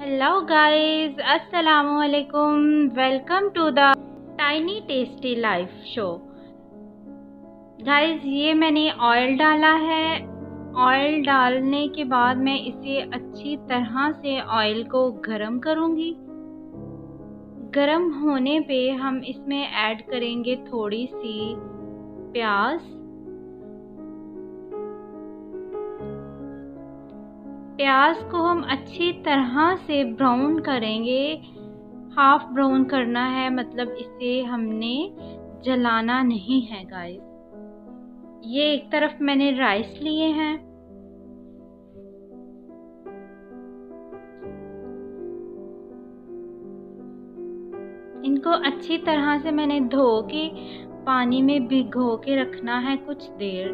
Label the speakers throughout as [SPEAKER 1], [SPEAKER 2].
[SPEAKER 1] Hello guys, अस्सलामु अलैकुम। Welcome to the tiny tasty life show. Guys, ये मैंने ऑयल डाला है। ऑयल डालने के बाद मैं इसे अच्छी तरह से ऑयल को गरम करूंगी। गरम होने पे हम इसमें ऐड करेंगे थोड़ी सी प्याज। प्याज को हम अच्छी तरह से ब्राउन करेंगे। हाफ ब्राउन करना है, मतलब इसे हमने जलाना नहीं है गाइस। ये एक तरफ मैंने राइस लिए हैं। इनको अच्छी तरह से मैंने धो के पानी में भिगो के रखना है कुछ देर,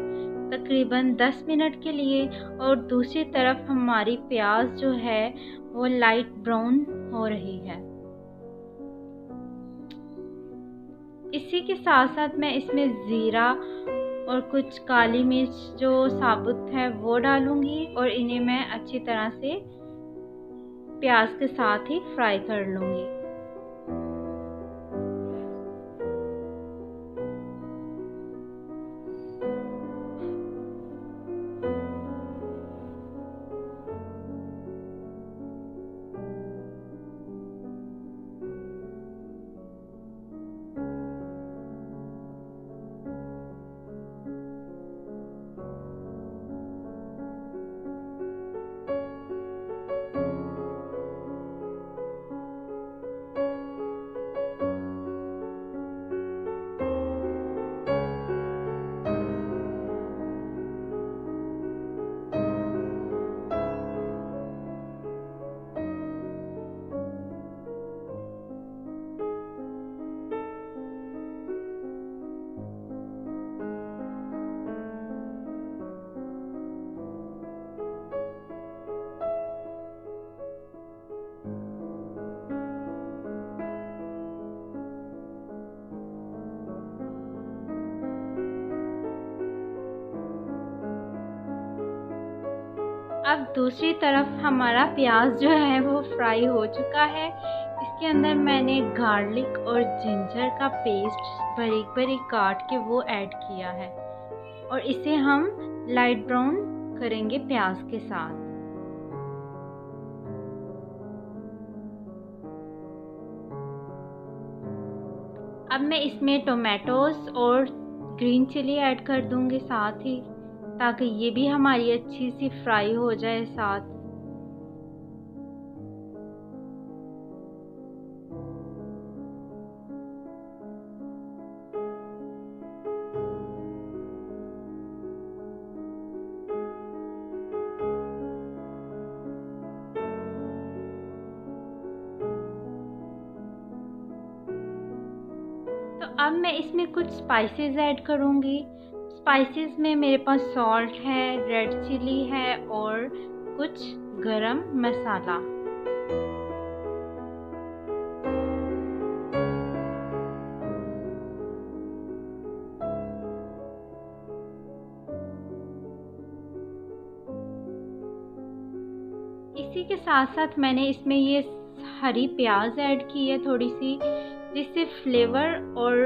[SPEAKER 1] तकरीबन 10 मिनट के लिए। और दूसरी तरफ हमारी प्याज जो है वो लाइट ब्राउन हो रही है। इसी के साथ साथ मैं इसमें ज़ीरा और कुछ काली मिर्च जो साबुत है वो डालूंगी और इन्हें मैं अच्छी तरह से प्याज के साथ ही फ्राई कर लूंगी। अब दूसरी तरफ हमारा प्याज जो है वो फ्राई हो चुका है। इसके अंदर मैंने गार्लिक और जिंजर का पेस्ट बारीक बारीक काट के वो ऐड किया है और इसे हम लाइट ब्राउन करेंगे प्याज के साथ। अब मैं इसमें टोमेटोज और ग्रीन चिली ऐड कर दूंगी साथ ही, ताकि ये भी हमारी अच्छी सी फ्राई हो जाए साथ। तो अब मैं इसमें कुछ स्पाइसेस ऐड करूँगी। स्पाइसेस में मेरे पास सॉल्ट है, रेड चिली है और कुछ गरम मसाला। इसी के साथ साथ मैंने इसमें ये हरी प्याज ऐड की है थोड़ी सी, जिससे फ्लेवर और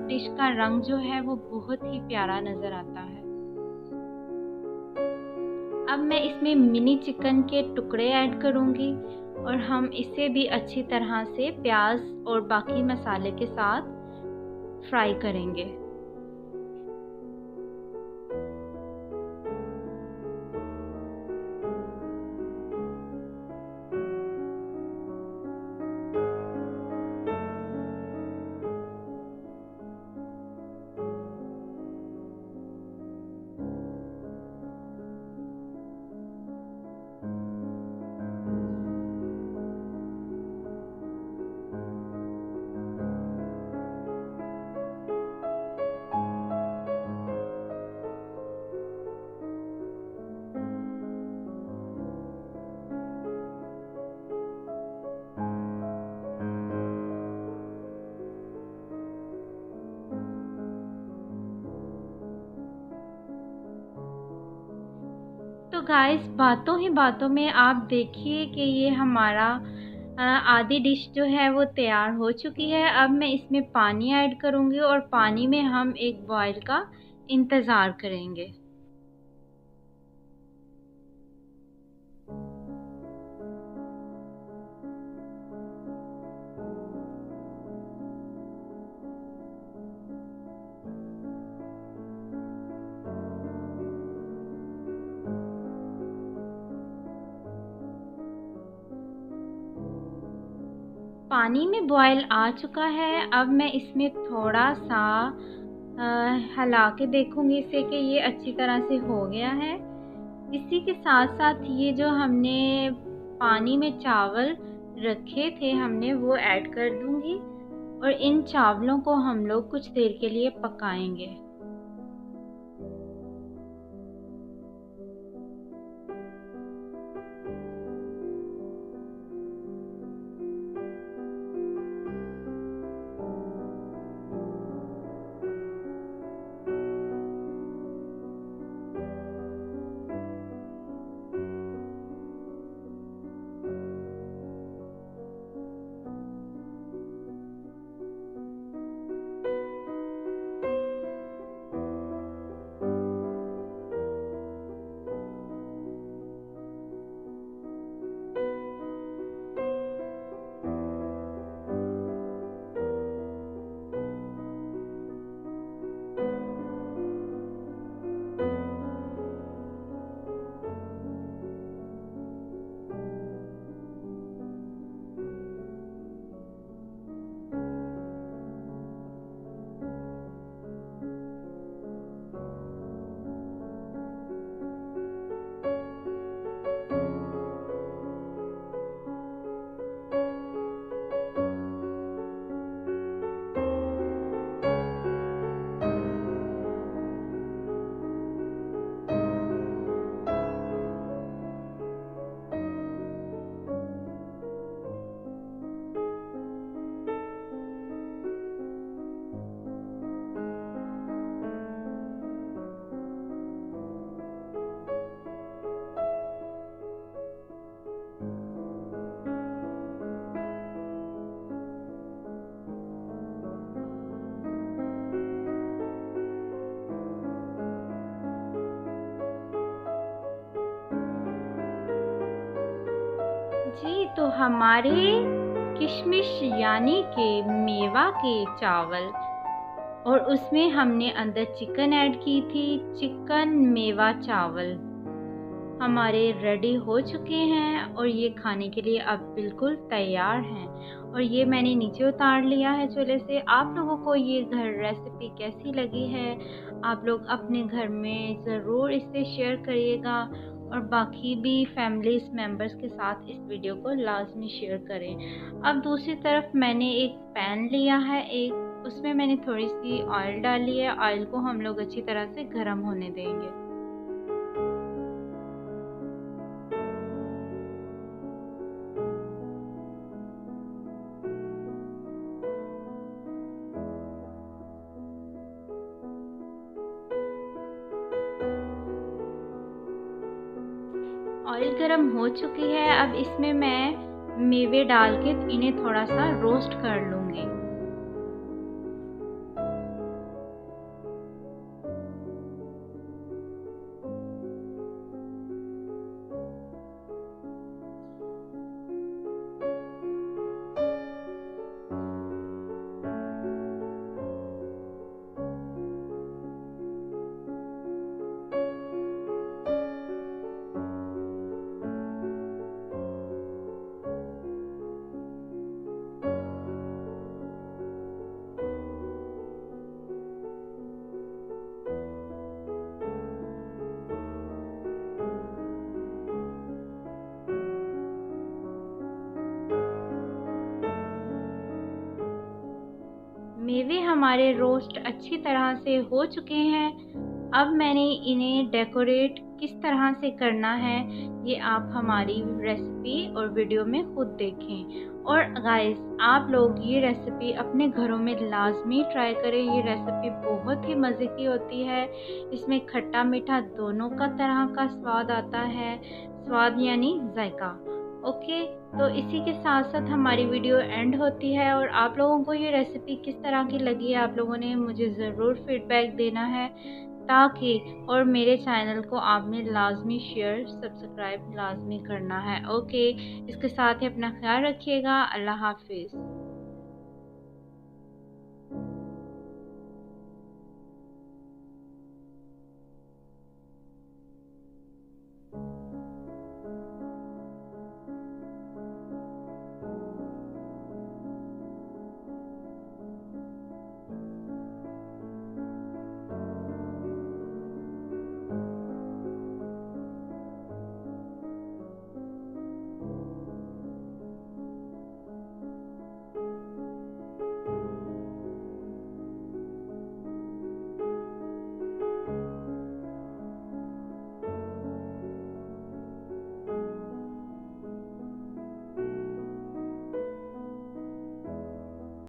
[SPEAKER 1] डिश का रंग जो है वो बहुत ही प्यारा नज़र आता है। अब मैं इसमें मिनी चिकन के टुकड़े ऐड करूँगी और हम इसे भी अच्छी तरह से प्याज और बाकी मसाले के साथ फ्राई करेंगे। गाइस, बातों ही बातों में आप देखिए कि ये हमारा आधी डिश जो है वो तैयार हो चुकी है। अब मैं इसमें पानी ऐड करूँगी और पानी में हम एक बॉयल का इंतज़ार करेंगे। पानी में बॉयल आ चुका है। अब मैं इसमें थोड़ा-सा हिला के देखूँगी इसे कि ये अच्छी तरह से हो गया है। इसी के साथ-साथ ये जो हमने पानी में चावल रखे थे हमने वो ऐड कर दूँगी और इन चावलों को हम लोग कुछ देर के लिए पकाएँगे। जी, तो हमारे किशमिश यानी कि मेवा के चावल और उसमें हमने अंदर चिकन ऐड की थी। चिकन मेवा चावल हमारे रेडी हो चुके हैं और ये खाने के लिए अब बिल्कुल तैयार हैं। और ये मैंने नीचे उतार लिया है चूल्हे से। आप लोगों को ये घर रेसिपी कैसी लगी है? आप लोग अपने घर में ज़रूर इसे शेयर करिएगा और बाकी भी फैमिलीज़ मेम्बर्स के साथ इस वीडियो को लाज़मी शेयर करें। अब दूसरी तरफ मैंने एक पैन लिया है, उसमें मैंने थोड़ी सी ऑयल डाली है। ऑयल को हम लोग अच्छी तरह से गर्म होने देंगे। ऑयल गरम हो चुकी है। अब इसमें मैं मेवे डाल के इन्हें थोड़ा सा रोस्ट कर लूँगी। मेवे हमारे रोस्ट अच्छी तरह से हो चुके हैं। अब मैंने इन्हें डेकोरेट किस तरह से करना है ये आप हमारी रेसिपी और वीडियो में खुद देखें। और गाइस, आप लोग ये रेसिपी अपने घरों में लाजमी ट्राई करें। ये रेसिपी बहुत ही मज़े की होती है। इसमें खट्टा मीठा दोनों का तरह का स्वाद आता है, स्वाद यानी जायका। ओके, तो इसी के साथ साथ हमारी वीडियो एंड होती है। और आप लोगों को ये रेसिपी किस तरह की लगी है आप लोगों ने मुझे ज़रूर फीडबैक देना है, ताकि और मेरे चैनल को आपने लाजमी शेयर सब्सक्राइब लाजमी करना है। ओके, इसके साथ ही अपना ख्याल रखिएगा। अल्लाह हाफिज़।